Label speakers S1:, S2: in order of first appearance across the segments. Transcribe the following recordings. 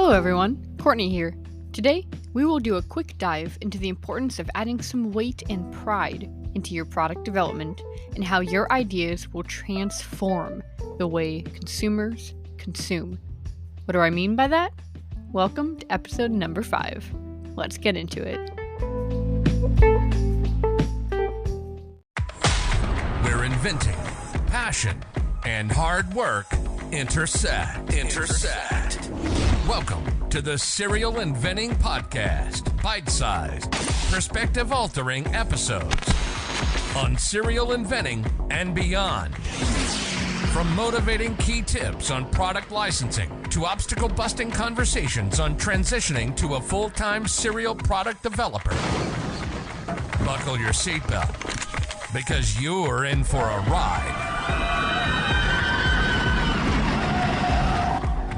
S1: Hello everyone, Courtney here. Today, we will do a quick dive into the importance of adding some weight and pride into your product development and how your ideas will transform the way consumers consume. What do I mean by that? Welcome to episode number 5. Let's get into it.
S2: Where inventing, passion, and hard work intersect. Welcome to the Serial Inventing Podcast. Bite-sized, perspective-altering episodes on serial inventing and beyond. From motivating key tips on product licensing to obstacle-busting conversations on transitioning to a full-time serial product developer. Buckle your seatbelt, because you're in for a ride.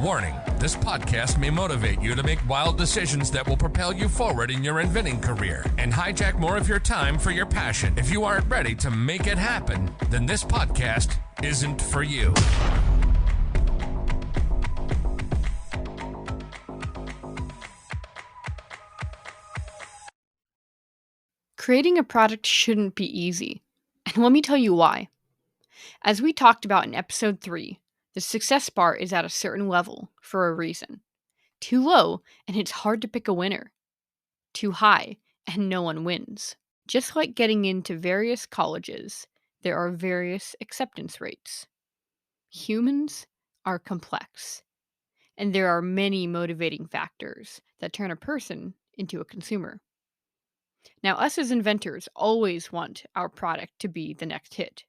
S2: Warning, this podcast may motivate you to make wild decisions that will propel you forward in your inventing career and hijack more of your time for your passion. If you aren't ready to make it happen, then this podcast isn't for you.
S1: Creating a product shouldn't be easy, and let me tell you why. As we talked about in episode 3, the success bar is at a certain level for a reason. Too low, and it's hard to pick a winner. Too high, and no one wins. Just like getting into various colleges, there are various acceptance rates. Humans are complex, and there are many motivating factors that turn a person into a consumer. Now, us as inventors always want our product to be the next hit.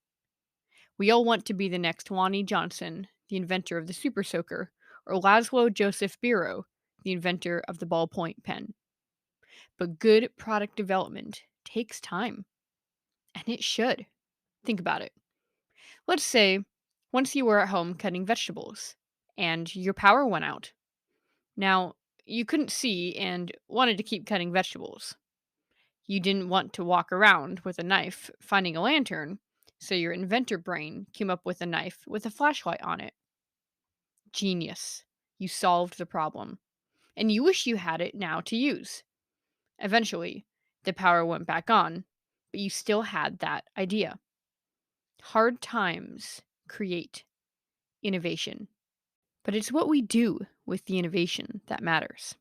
S1: We all want to be the next Lonnie Johnson, the inventor of the Super Soaker, or Laszlo Joseph Biro, the inventor of the ballpoint pen. But good product development takes time. And it should. Think about it. Let's say once you were at home cutting vegetables, and your power went out. Now, you couldn't see and wanted to keep cutting vegetables. You didn't want to walk around with a knife finding a lantern, so your inventor brain came up with a knife with a flashlight on it. Genius. You solved the problem. And you wish you had it now to use. Eventually, the power went back on, but you still had that idea. Hard times create innovation. But it's what we do with the innovation that matters.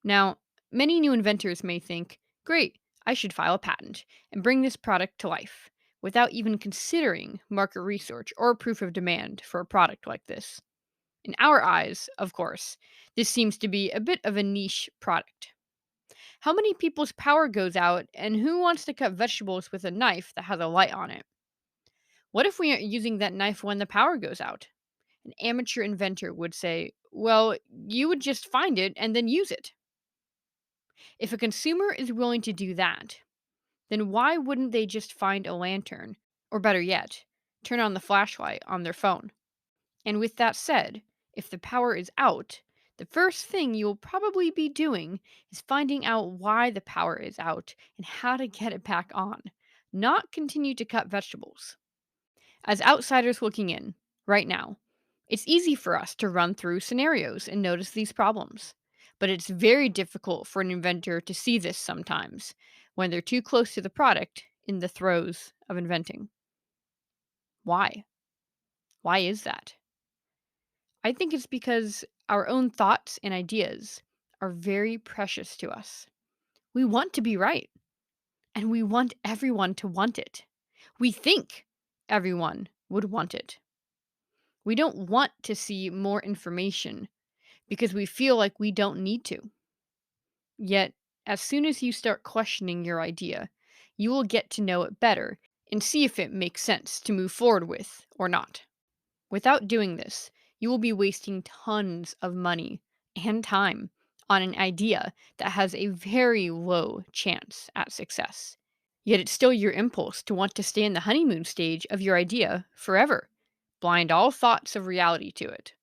S1: Now, many new inventors may think, great, I should file a patent and bring this product to life, without even considering market research or proof of demand for a product like this. In our eyes, of course, this seems to be a bit of a niche product. How many people's power goes out, and who wants to cut vegetables with a knife that has a light on it? What if we aren't using that knife when the power goes out? An amateur inventor would say, well, you would just find it and then use it. If a consumer is willing to do that, then why wouldn't they just find a lantern, or better yet, turn on the flashlight on their phone? And with that said, if the power is out, the first thing you'll probably be doing is finding out why the power is out and how to get it back on, not continue to cut vegetables. As outsiders looking in, right now, it's easy for us to run through scenarios and notice these problems. But it's very difficult for an inventor to see this sometimes when they're too close to the product in the throes of inventing. Why? Why is that? I think it's because our own thoughts and ideas are very precious to us. We want to be right, and we want everyone to want it. We think everyone would want it. We don't want to see more information because we feel like we don't need to. Yet, as soon as you start questioning your idea, you will get to know it better and see if it makes sense to move forward with or not. Without doing this, you will be wasting tons of money and time on an idea that has a very low chance at success. Yet it's still your impulse to want to stay in the honeymoon stage of your idea forever, blind all thoughts of reality to it.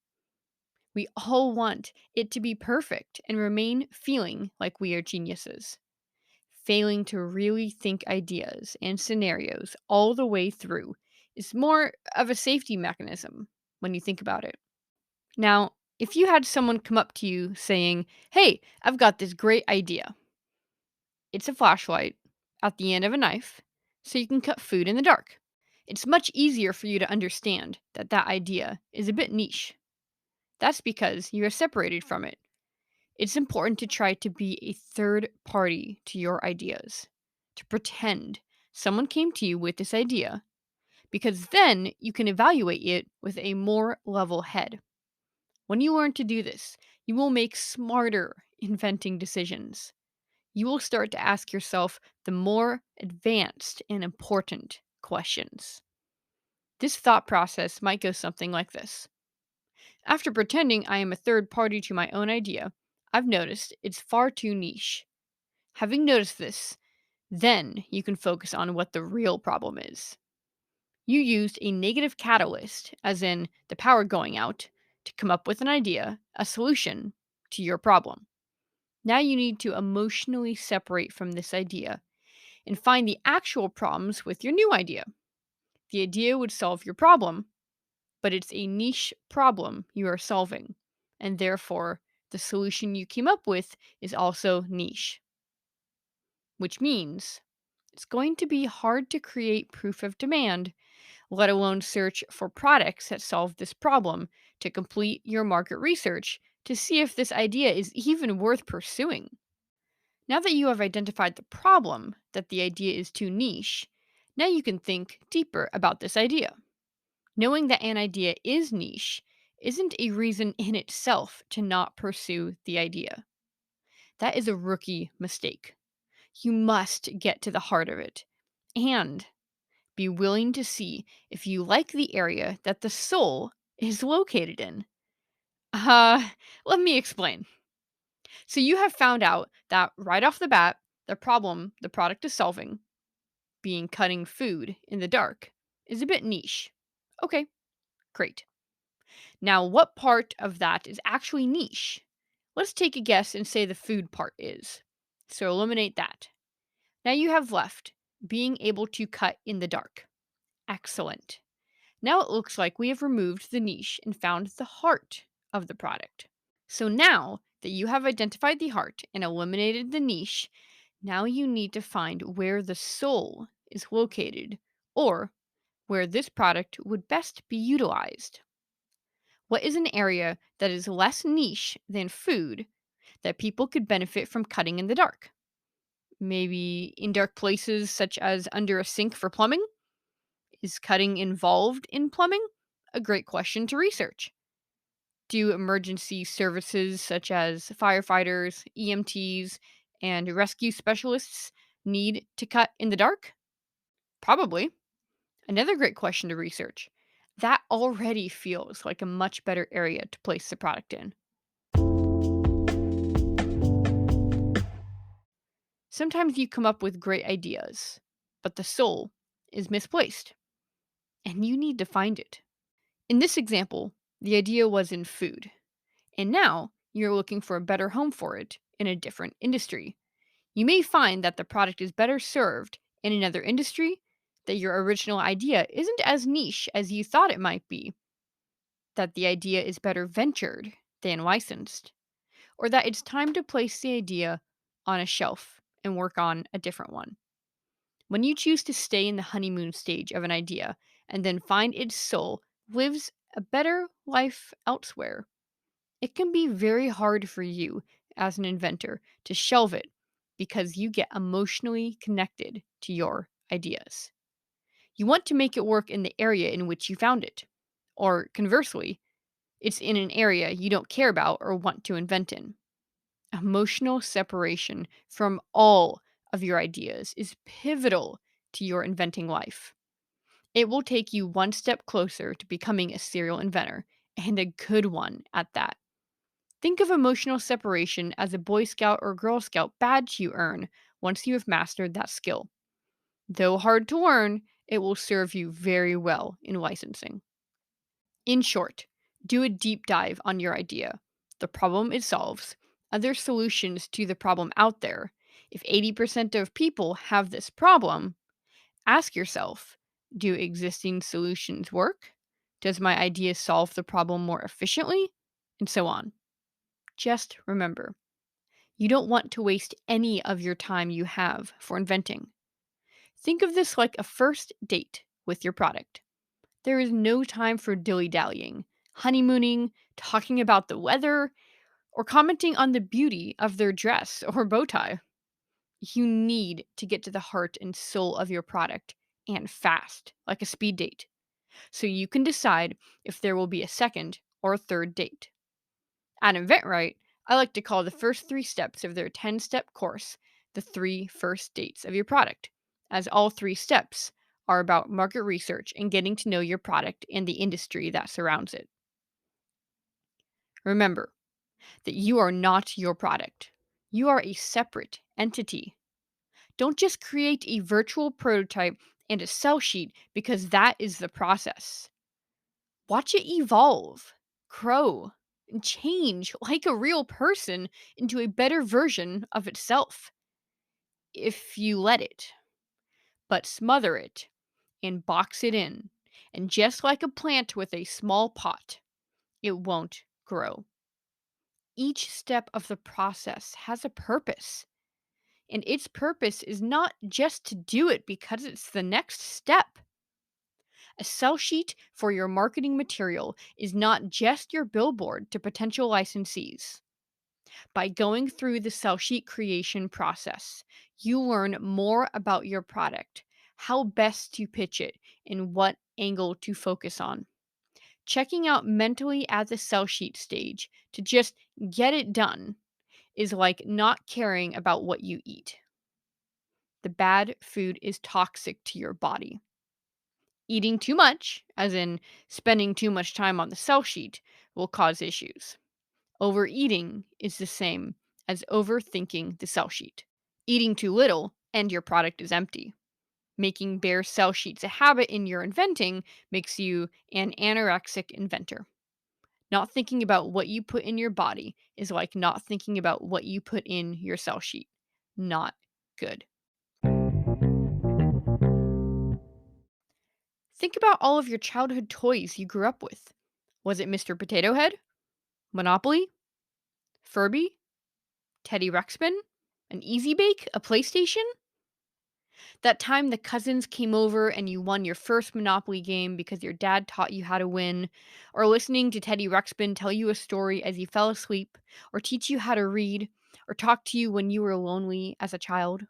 S1: We all want it to be perfect and remain feeling like we are geniuses. Failing to really think ideas and scenarios all the way through is more of a safety mechanism when you think about it. Now, If you had someone come up to you saying, "Hey, I've got this great idea. It's a flashlight at the end of a knife, so you can cut food in the dark." It's much easier for you to understand that that idea is a bit niche. That's because you are separated from it. It's important to try to be a third party to your ideas, to pretend someone came to you with this idea, because then you can evaluate it with a more level head. When you learn to do this, you will make smarter inventing decisions. You will start to ask yourself the more advanced and important questions. This thought process might go something like this. After pretending I am a third party to my own idea, I've noticed it's far too niche. Having noticed this, then you can focus on what the real problem is. You used a negative catalyst, as in the power going out, to come up with an idea, a solution to your problem. Now you need to emotionally separate from this idea and find the actual problems with your new idea. The idea would solve your problem, but it's a niche problem you are solving, and therefore the solution you came up with is also niche, which means it's going to be hard to create proof of demand, let alone search for products that solve this problem to complete your market research to see if this idea is even worth pursuing. Now that you have identified the problem, that the idea is too niche, now you can think deeper about this idea. Knowing that an idea is niche isn't a reason in itself to not pursue the idea. That is a rookie mistake. You must get to the heart of it and be willing to see if you like the area that the soul is located in. Uh, Let me explain. So you have found out that right off the bat, the problem the product is solving, being cutting food in the dark, is a bit niche. Okay, great. Now, what part of that is actually niche? Let's take a guess and say the food part is. So eliminate that. Now you have left being able to cut in the dark. Excellent. Now it looks like we have removed the niche and found the heart of the product. So now that you have identified the heart and eliminated the niche, now you need to find where the soul is located or where this product would best be utilized. What is an area that is less niche than food that people could benefit from cutting in the dark? Maybe in dark places such as under a sink for plumbing? Is cutting involved in plumbing? A great question to research. Do emergency services such as firefighters, EMTs, and rescue specialists need to cut in the dark? Probably. Another great question to research. That already feels like a much better area to place the product in. Sometimes you come up with great ideas, but the soul is misplaced, and you need to find it. In this example, the idea was in food, and now you're looking for a better home for it in a different industry. You may find that the product is better served in another industry, that your original idea isn't as niche as you thought it might be, that the idea is better ventured than licensed, or that it's time to place the idea on a shelf and work on a different one. When you choose to stay in the honeymoon stage of an idea and then find its soul lives a better life elsewhere, it can be very hard for you as an inventor to shelve it because you get emotionally connected to your ideas. You want to make it work in the area in which you found it. Or conversely, it's in an area you don't care about or want to invent in. Emotional separation from all of your ideas is pivotal to your inventing life. It will take you one step closer to becoming a serial inventor, and a good one at that. Think of emotional separation as a Boy Scout or Girl Scout badge you earn once you have mastered that skill. Though hard to learn, it will serve you very well in licensing. In short, do a deep dive on your idea, the problem it solves, other solutions to the problem out there. If 80% of people have this problem, ask yourself, do existing solutions work? Does my idea solve the problem more efficiently? and so on. Just remember, you don't want to waste any of your time you have for inventing. Think of this like a first date with your product. There is no time for dilly dallying, honeymooning, talking about the weather, or commenting on the beauty of their dress or bow tie. You need to get to the heart and soul of your product and fast, like a speed date, so you can decide if there will be a second or third date. At InventRight, I like to call the first 3 steps of their 10-step course the 3 first dates of your product, as all 3 steps are about market research and getting to know your product and the industry that surrounds it. Remember that you are not your product. You are a separate entity. Don't just create a virtual prototype and a sell sheet because that is the process. Watch it evolve, grow, and change like a real person into a better version of itself. If you let it, but smother it and box it in. And just like a plant with a small pot, it won't grow. Each step of the process has a purpose. And its purpose is not just to do it because it's the next step. A sell sheet for your marketing material is not just your billboard to potential licensees. By going through the sell sheet creation process, you learn more about your product, how best to pitch it, and what angle to focus on. Checking out mentally at the sell sheet stage to just get it done is like not caring about what you eat. The bad food is toxic to your body. Eating too much, as in spending too much time on the sell sheet, will cause issues. Overeating is the same as overthinking the sell sheet. Eating too little, and your product is empty. Making bare sell sheets a habit in your inventing makes you an anorexic inventor. Not thinking about what you put in your body is like not thinking about what you put in your sell sheet. Not good. Think about all of your childhood toys you grew up with. Was it Mr. Potato Head? Monopoly? Furby? Teddy Ruxpin? An Easy Bake? A PlayStation? That time the cousins came over and you won your first Monopoly game because your dad taught you how to win, or listening to Teddy Ruxpin tell you a story as you fell asleep, or teach you how to read, or talk to you when you were lonely as a child.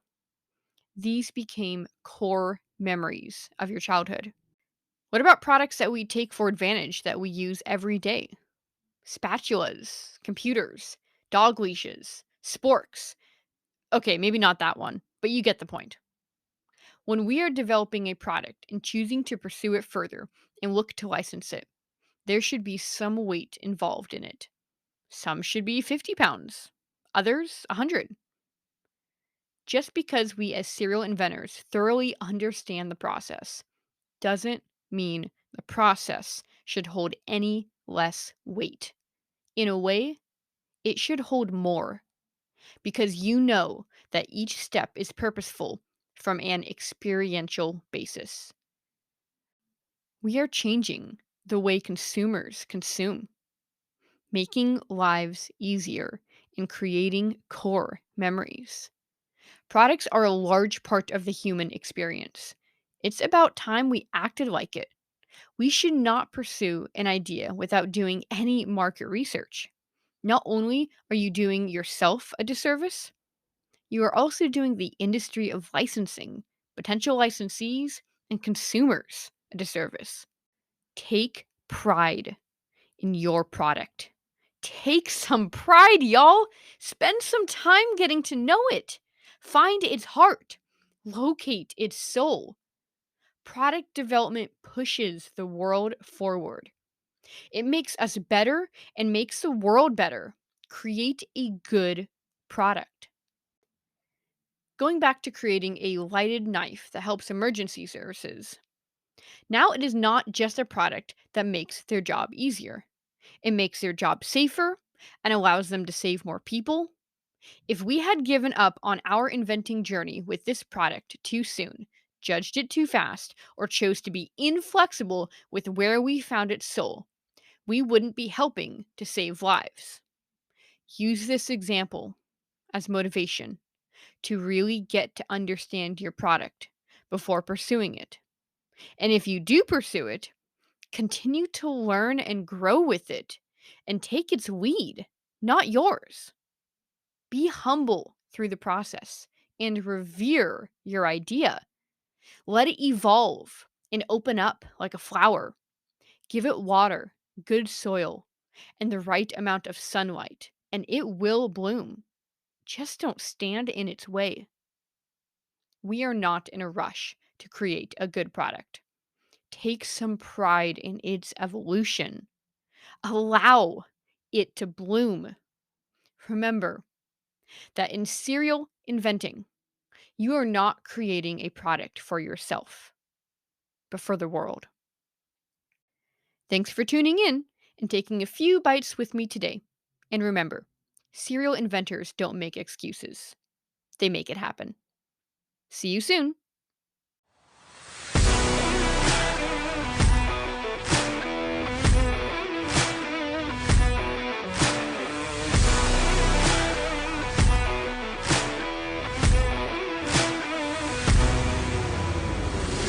S1: These became core memories of your childhood. What about products that we take for advantage that we use every day? Spatulas, computers, dog leashes, sporks. Okay, maybe not that one, but you get the point. When we are developing a product and choosing to pursue it further and look to license it, there should be some weight involved in it. Some should be 50 pounds, others 100. Just because we as serial inventors thoroughly understand the process doesn't mean the process should hold any less weight. In a way, it should hold more because you know that each step is purposeful from an experiential basis. We are changing the way consumers consume, making lives easier and creating core memories. Products are a large part of the human experience. It's about time we acted like it. We should not pursue an idea without doing any market research. Not only are you doing yourself a disservice, you are also doing the industry of licensing, potential licensees, and consumers a disservice. Take pride in your product. Take some pride, y'all. Spend some time getting to know it. Find its heart. Locate its soul. Product development pushes the world forward. It makes us better and makes the world better. Create a good product. Going back to creating a lighted knife that helps emergency services. Now it is not just a product that makes their job easier. It makes their job safer and allows them to save more people. If we had given up on our inventing journey with this product too soon, judged it too fast, or chose to be inflexible with where we found its soul, we wouldn't be helping to save lives. Use this example as motivation to really get to understand your product before pursuing it. And if you do pursue it, continue to learn and grow with it and take its lead, not yours. Be humble through the process and revere your idea. Let it evolve and open up like a flower. Give it water, good soil, and the right amount of sunlight, and it will bloom. Just don't stand in its way. We are not in a rush to create a good product. Take some pride in its evolution. Allow it to bloom. Remember that in serial inventing, you are not creating a product for yourself, but for the world. Thanks for tuning in and taking a few bites with me today. And remember, serial inventors don't make excuses, they make it happen. See you soon.